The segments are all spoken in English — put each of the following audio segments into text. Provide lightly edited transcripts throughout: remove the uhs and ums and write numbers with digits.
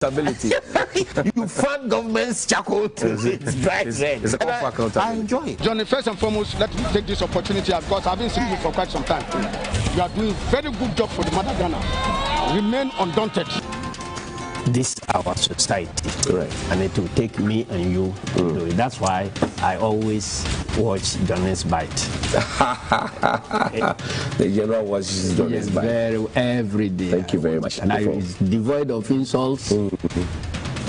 Stability. You fund government's charcoal to its bright red. I enjoy it. Johnny, first and foremost, let me take this opportunity. Of course, I've been seeing you for quite some time. You are doing very good job for the mother Ghana. Remain undaunted. This is our society, right? And it will take me and you to do it. That's why I always watch Johnnie's Bite. The general watches Johnnie's Bite every day. Thank you very much. And it's devoid of insults,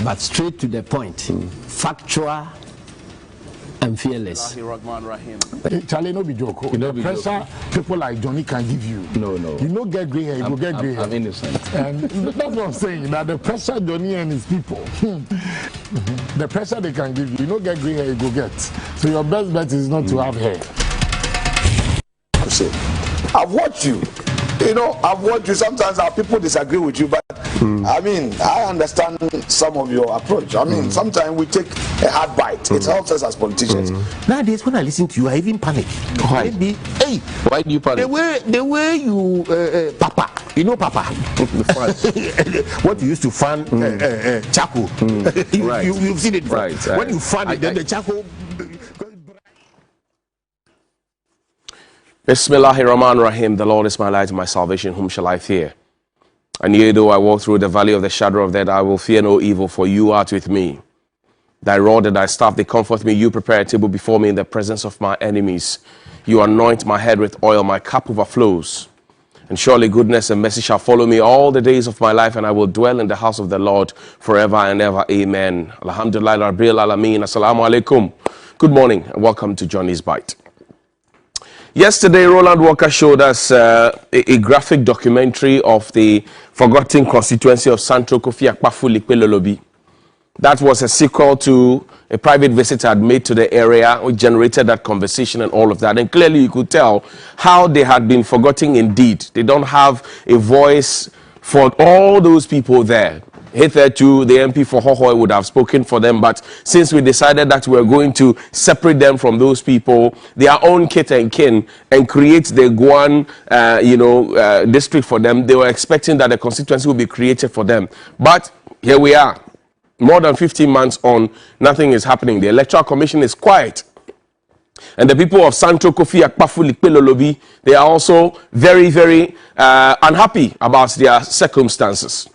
but straight to the point, factual and fearless. Charlie, no be joke. The pressure people like Johnnie can give you. No. You don't get grey hair, you go get grey hair. I'm innocent. And that's what I'm saying. That the pressure Johnnie and his people, the pressure they can give you, you don't get grey hair, you go get. So your best bet is not to have hair. I've watched you. You know, I've watched you. Sometimes our people disagree with you, but I mean, I understand some of your approach. I mean, sometimes we take a hard bite. It helps us as politicians. Nowadays, when I listen to you, I even panic. Why? Maybe, hey, why do you panic? The way you, Papa, you know, Papa, what you used to fan charcoal. Right. You've seen it before. Right. When you fan it, then the charcoal. Bismillahirrahmanirrahim. The Lord is my light and my salvation. Whom shall I fear? And yea, though I walk through the valley of the shadow of death, I will fear no evil, for you art with me. Thy rod and thy staff, they comfort me. You prepare a table before me in the presence of my enemies. You anoint my head with oil, my cup overflows. And surely goodness and mercy shall follow me all the days of my life, and I will dwell in the house of the Lord forever and ever. Amen. Alhamdulillah, Rabbil Alameen. Assalamu alaikum. Good morning, and welcome to Johnnie's Bite. Yesterday, Roland Walker showed us a graphic documentary of the forgotten constituency of Central Kofi Akpafu Likpelolobi. That was a sequel to a private visit I had made to the area, which generated that conversation and all of that. And clearly you could tell how they had been forgotten indeed. They don't have a voice for all those people there. Hitherto, the MP for Hohoi would have spoken for them, but since we decided that we were going to separate them from those people, their own kith and kin, and create the Guan, district for them, they were expecting that a constituency would be created for them. But here we are, more than 15 months on, nothing is happening. The Electoral Commission is quiet. And the people of Central Kofi Akpafu Likpelolobi, they are also very, very unhappy about their circumstances.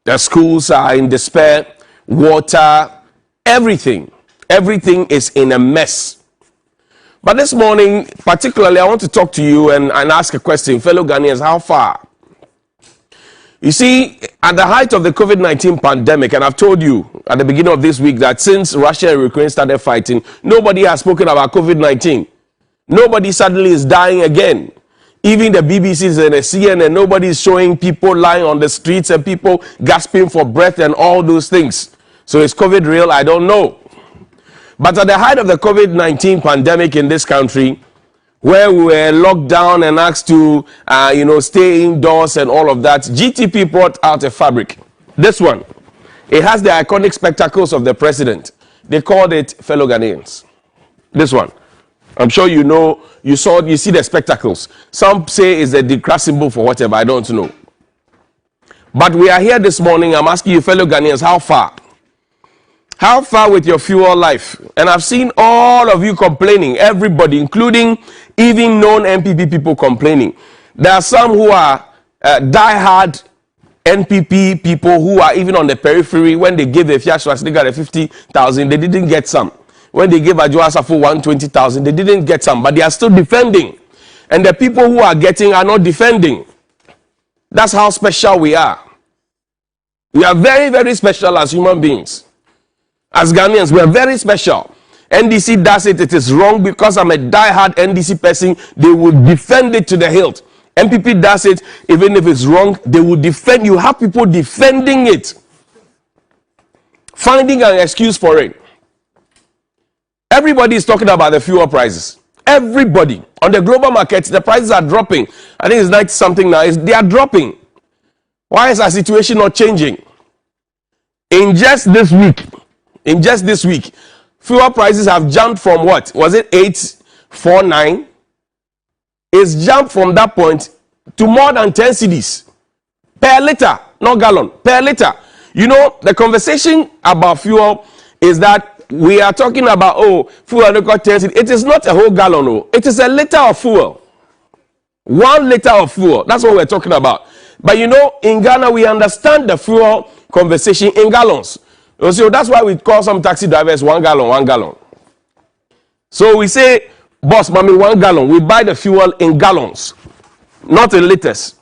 The schools are in despair, water, everything is in a mess. But this morning, particularly, I want to talk to you and ask a question, fellow Ghanaians, how far? You see, at the height of the COVID-19 pandemic, and I've told you at the beginning of this week that since Russia and Ukraine started fighting, nobody has spoken about COVID-19. Nobody suddenly is dying again. Even the BBCs and the CNN, nobody is showing people lying on the streets and people gasping for breath and all those things. So is COVID real? I don't know. But at the height of the COVID-19 pandemic in this country, where we were locked down and asked to, stay indoors and all of that, GTP brought out a fabric. This one. It has the iconic spectacles of the president. They called it fellow Ghanaians. This one. I'm sure you know, you see the spectacles. Some say it's a decra symbol for whatever, I don't know. But we are here this morning, I'm asking you fellow Ghanaians, how far? How far with your fuel life? And I've seen all of you complaining, everybody, including even known MPP people complaining. There are some who are die-hard NPP people who are even on the periphery. When they gave the Fiashwas, they got a 50,000, they didn't get some. When they gave Adjo Asafo 120,000, they didn't get some, but they are still defending. And the people who are getting are not defending. That's how special we are. We are very, very special as human beings. As Ghanaians, we are very special. NDC does it, it is wrong because I'm a die-hard NDC person. They will defend it to the hilt. MPP does it, even if it's wrong, they will defend. You have people defending it. Finding an excuse for it. Everybody is talking about the fuel prices. Everybody. On the global market, the prices are dropping. I think it's 90 something now. They are dropping. Why is our situation not changing? In just this week, fuel prices have jumped from what? Was it 849? It's jumped from that point to more than 10 cedis per liter. not gallon, per liter. You know, the conversation about fuel is that we are talking about, oh, fuel, it is not a whole gallon, oh. It is a liter of fuel. 1 liter of fuel. That's what we're talking about. But you know, in Ghana, we understand the fuel conversation in gallons. So that's why we call some taxi drivers 1 gallon, 1 gallon. So we say, boss, mommy, 1 gallon. We buy the fuel in gallons, not in liters.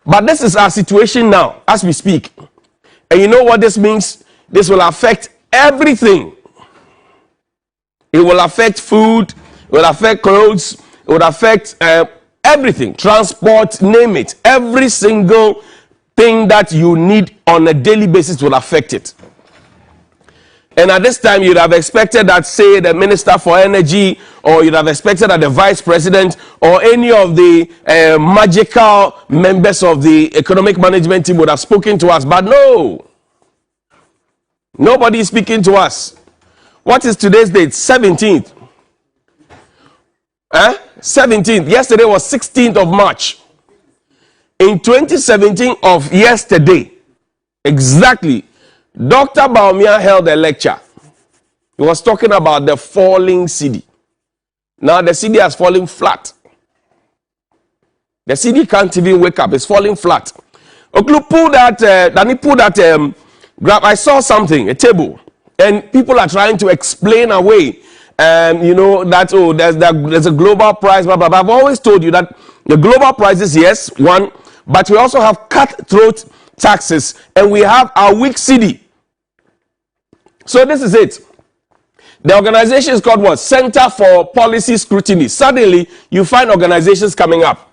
But this is our situation now, as we speak. And you know what this means? This will affect everything. It will affect food, it will affect clothes, it will affect everything. Transport, name it. Every single thing that you need on a daily basis will affect it. And at this time, you'd have expected that, say, the Minister for Energy, or you'd have expected that the Vice President, or any of the magical members of the economic management team would have spoken to us. But no. Nobody is speaking to us. What is today's date? 17th. 17th. Yesterday was 16th of March. In 2017 of yesterday, exactly, Dr. Bawumia held a lecture. He was talking about the falling cedi. Now the cedi has fallen flat. The cedi can't even wake up. It's falling flat. Oklu, pull that, grab. I saw something, a table, and people are trying to explain away, you know, that, oh, there's a global price, blah, blah, blah. I've always told you that the global prices, yes, one, but we also have cutthroat taxes, and we have our weak cedi. So this is it. The organization is called what? Center for Policy Scrutiny. Suddenly, you find organizations coming up.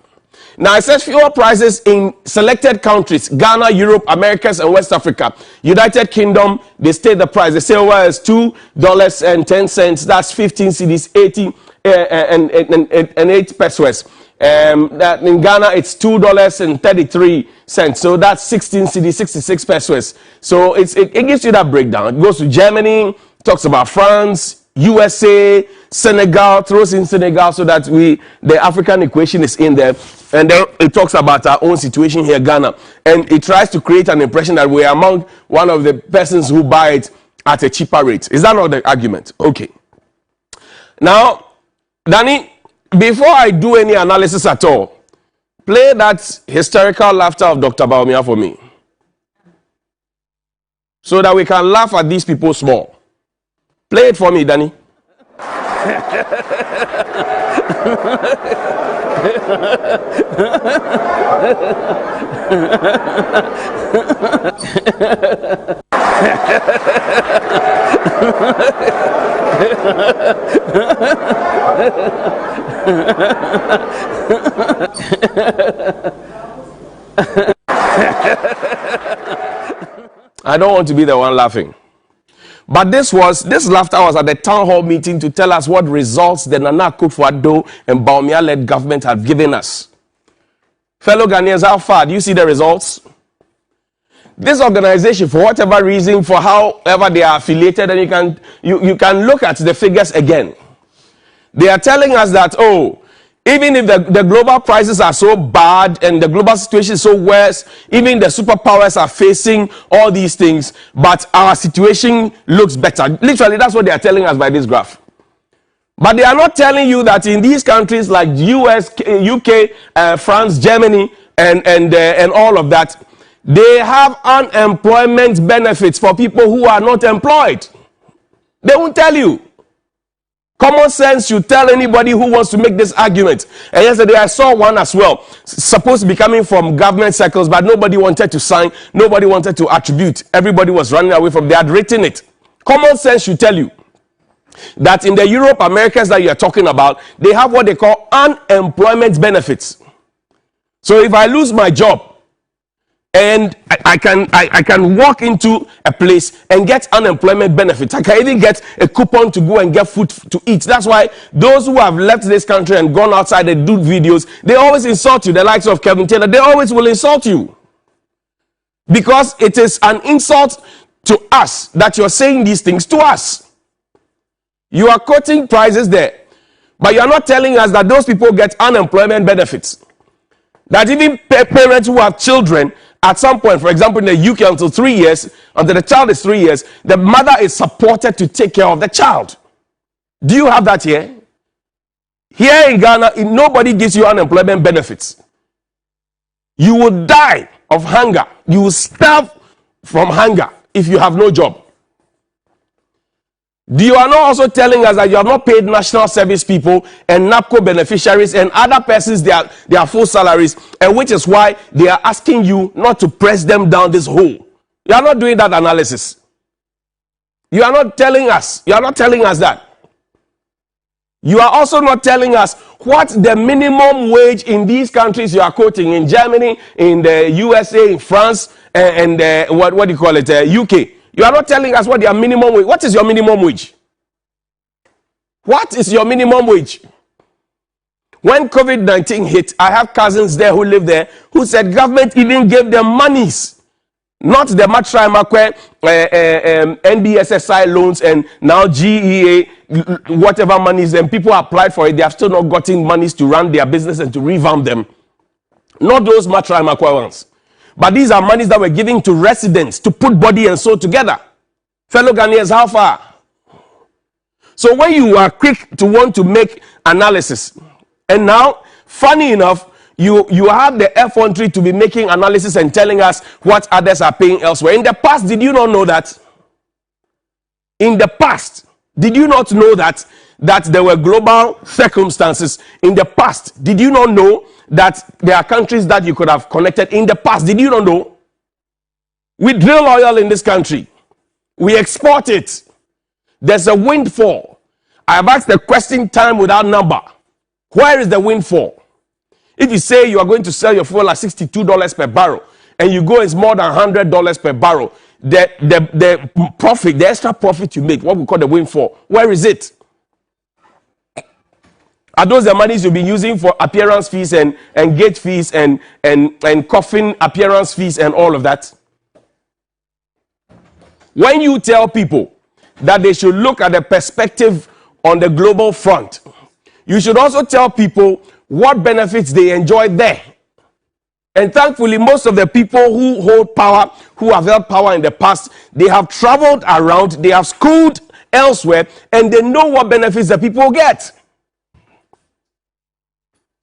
Now, it says fuel prices in selected countries, Ghana, Europe, Americas, and West Africa. United Kingdom, they state the price. They say, well, it's $2.10. That's 15 cedis, 80 and 8 pesos. That in Ghana, it's $2.33. So that's 16 cedis, 66 pesos. So it gives you that breakdown. It goes to Germany, talks about France, USA, Senegal, throws in Senegal so that the African equation is in there. And then it talks about our own situation here, Ghana. And it tries to create an impression that we are among one of the persons who buy it at a cheaper rate. Is that not the argument? Okay. Now, Danny, before I do any analysis at all, play that hysterical laughter of Dr. Bawumia for me. So that we can laugh at these people small. Play it for me, Danny. I don't want to be the one laughing. But this laughter was at the town hall meeting to tell us what results the Nana Akufo-Addo and Bawumia-led government have given us. Fellow Ghanaians, how far? Do you see the results? This organization, for whatever reason, for however they are affiliated, and you can look at the figures again. They are telling us that, oh, even if the global prices are so bad and the global situation is so worse, even the superpowers are facing all these things, but our situation looks better. Literally, that's what they are telling us by this graph. But they are not telling you that in these countries like US, UK, France, Germany, and all of that, they have unemployment benefits for people who are not employed. They won't tell you. Common sense should tell anybody who wants to make this argument. And yesterday I saw one as well, supposed to be coming from government circles, but nobody wanted to sign, nobody wanted to attribute. Everybody was running away from, they had written it. Common sense should tell you that in the Europe, Americas that you are talking about, they have what they call unemployment benefits. So if I lose my job, and I can walk into a place and get unemployment benefits. I can even get a coupon to go and get food to eat. That's why those who have left this country and gone outside and do videos, they always insult you. The likes of Kevin Taylor, they always will insult you. Because it is an insult to us that you're saying these things to us. You are quoting prices there, but you are not telling us that those people get unemployment benefits. That even parents who have children at some point, for example, in the UK, until 3 years, until the child is 3 years, the mother is supported to take care of the child. Do you have that here? Here in Ghana, nobody gives you unemployment benefits. You will die of hunger. You will starve from hunger if you have no job. You are not also telling us that you have not paid national service people and NAPCO beneficiaries and other persons their full salaries, and which is why they are asking you not to press them down this hole. You are not doing that analysis. You are not telling us. You are not telling us that. You are also not telling us what the minimum wage in these countries you are quoting, in Germany, in the USA, in France, and what do you call it, UK. You are not telling us what their minimum wage. What is your minimum wage? What is your minimum wage? When COVID-19 hit, I have cousins there who live there who said government even gave them monies. Not the Matrimakwe, NBSSI loans and now GEA, whatever monies, and people applied for it. They have still not gotten monies to run their business and to revamp them. Not those Matrimakwe ones. But these are monies that we're giving to residents to put body and soul together. Fellow Ghanaians, how far? So when you are quick to want to make analysis, and now, funny enough, you have the effrontery to be making analysis and telling us what others are paying elsewhere. In the past, did you not know that? In the past, did you not know that there were global circumstances? In the past, did you not know that there are countries that you could have connected? In the past, did you not know? We drill oil in this country. We export it. There's a windfall. I have asked the question time without number. Where is the windfall? If you say you are going to sell your fuel at $62 per barrel and you go, it's more than $100 per barrel, the profit, the extra profit you make, what we call the windfall, where is it? Are those the monies you'll be using for appearance fees and gate fees and coffin appearance fees and all of that? When you tell people that they should look at the perspective on the global front, you should also tell people what benefits they enjoy there. And thankfully, most of the people who hold power, who have held power in the past, they have traveled around, they have schooled elsewhere, and they know what benefits the people get.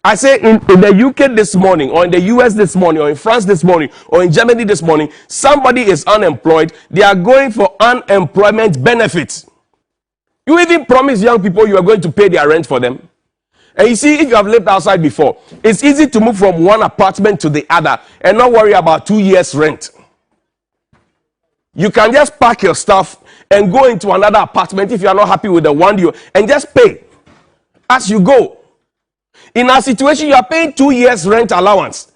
I say in the UK this morning, or in the US this morning, or in France this morning, or in Germany this morning, somebody is unemployed. They are going for unemployment benefits. You even promise young people you are going to pay their rent for them. And you see, if you have lived outside before, it's easy to move from one apartment to the other and not worry about 2 years' rent. You can just pack your stuff and go into another apartment if you are not happy with the one and just pay as you go. In our situation, you are paying 2 years' rent allowance.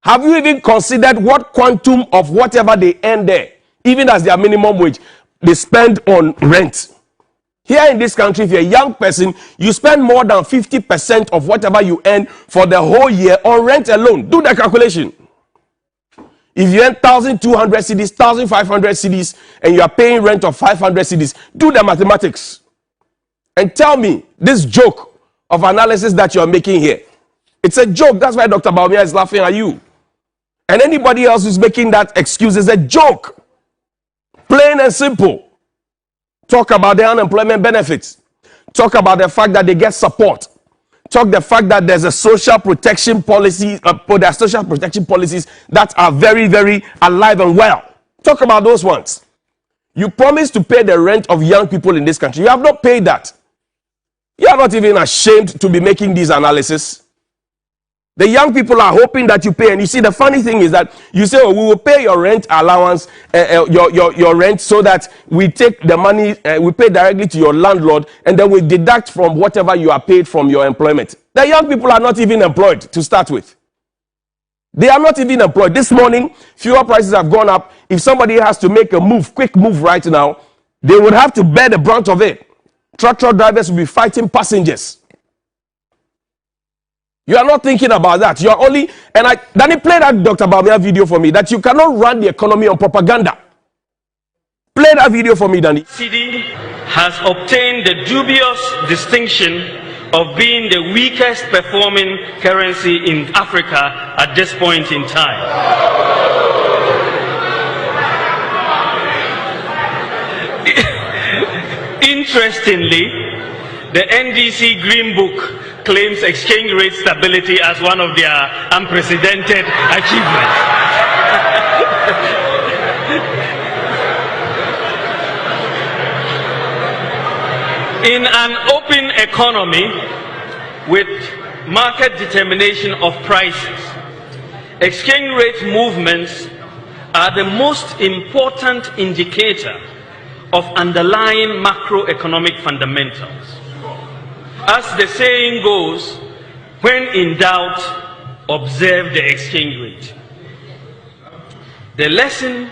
Have you even considered what quantum of whatever they earn there, even as their minimum wage, they spend on rent? Here in this country, if you're a young person, you spend more than 50% of whatever you earn for the whole year on rent alone. Do the calculation. If you earn 1,200 cedis, 1,500 cedis, and you are paying rent of 500 cedis, do the mathematics. And tell me this joke of analysis that you're making here. It's a joke. That's why Dr. Baumia is laughing at you. And anybody else who's making that excuse is a joke. Plain and simple. Talk about the unemployment benefits. Talk about the fact that they get support. Talk the fact that there's a social protection policy, there are social protection policies that are very, very alive and well. Talk about those ones. You promised to pay the rent of young people in this country. You have not paid that. You are not even ashamed to be making these analyses. The young people are hoping that you pay. And you see, the funny thing is that you say, oh, we will pay your rent allowance, your rent, so that we take the money, we pay directly to your landlord, and then we deduct from whatever you are paid from your employment. The young people are not even employed to start with. They are not even employed. This morning, fuel prices have gone up. If somebody has to make a move, quick move right now, they would have to bear the brunt of it. Tractor drivers will be fighting passengers. You are not thinking about that. You are only, and Danny, play that Dr. Baumia video for me, that you cannot run the economy on propaganda. Play that video for me, Danny. CD has obtained the dubious distinction of being the weakest performing currency in Africa at this point in time. Interestingly, the NDC Green Book claims exchange rate stability as one of their unprecedented achievements. In an open economy with market determination of prices, exchange rate movements are the most important indicator of underlying macroeconomic fundamentals. As the saying goes, when in doubt, observe the exchange rate. The lesson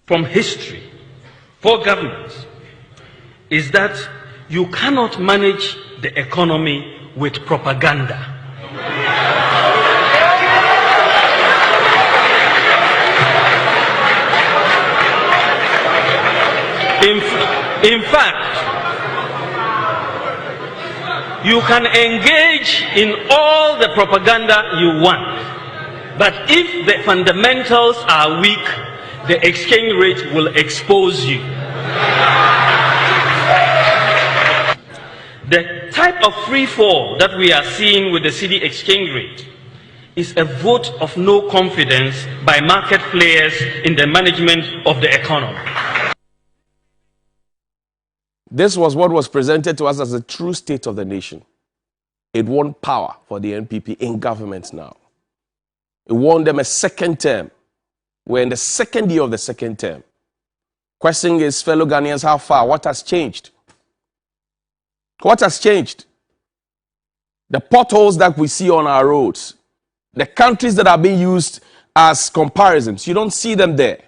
from history for governments is that you cannot manage the economy with propaganda. In fact, you can engage in all the propaganda you want, but if the fundamentals are weak, the exchange rate will expose you. The type of free fall that we are seeing with the cedi exchange rate is a vote of no confidence by market players in the management of the economy. This was what was presented to us as the true state of the nation. It won power for the NPP in government now. It won them a second term. We're in the second year of the second term. Question is, fellow Ghanaians, how far? What has changed? What has changed? The potholes that we see on our roads, the countries that are being used as comparisons, you don't see them there.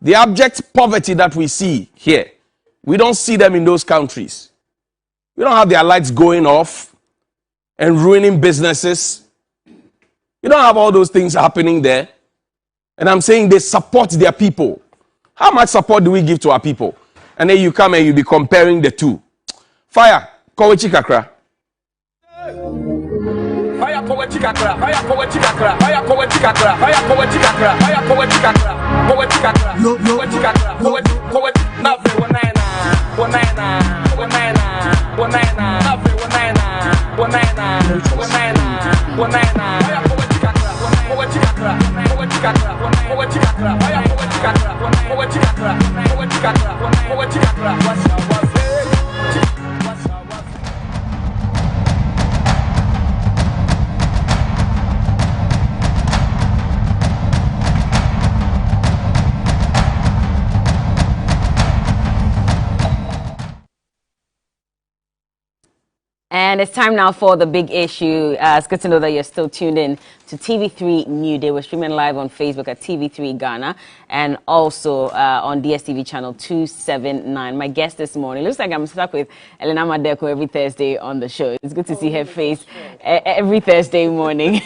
The abject poverty that we see here, we don't see them in those countries. We don't have their lights going off and ruining businesses. You don't have all those things happening there. And I'm saying they support their people. How much support do we give to our people? And then you come and you be comparing the two. Fire, Kowechi Kakra. Fire Kowechi Kakra, fire Kowechi Kakra, fire Kowechi Kakra, fire Kowechi Kakra, fire Kowechi Kakra, Kowechi Kakra, Kowechi Kakra, Kowechi, Nafe Wanaina, Wanaina, Wanaina, Wanaina, Nafe Wanaina, Wanaina, Wanaina, Wanaina, fire Kowechi Kakra, Kowechi Kakra, Kowechi Kakra, Kowechi Kakra, fire Kowechi Kakra, Kowechi Kakra, Kowechi Kakra, Kowechi Kakra, what's up? And it's time now for the big issue. It's good to know that you're still tuned in to TV3 New Day. We're streaming live on Facebook at TV3 Ghana and also on DSTV channel 279. My guest this morning, looks like I'm stuck with Elena Madeko every Thursday on the show. It's good to see her face every Thursday morning.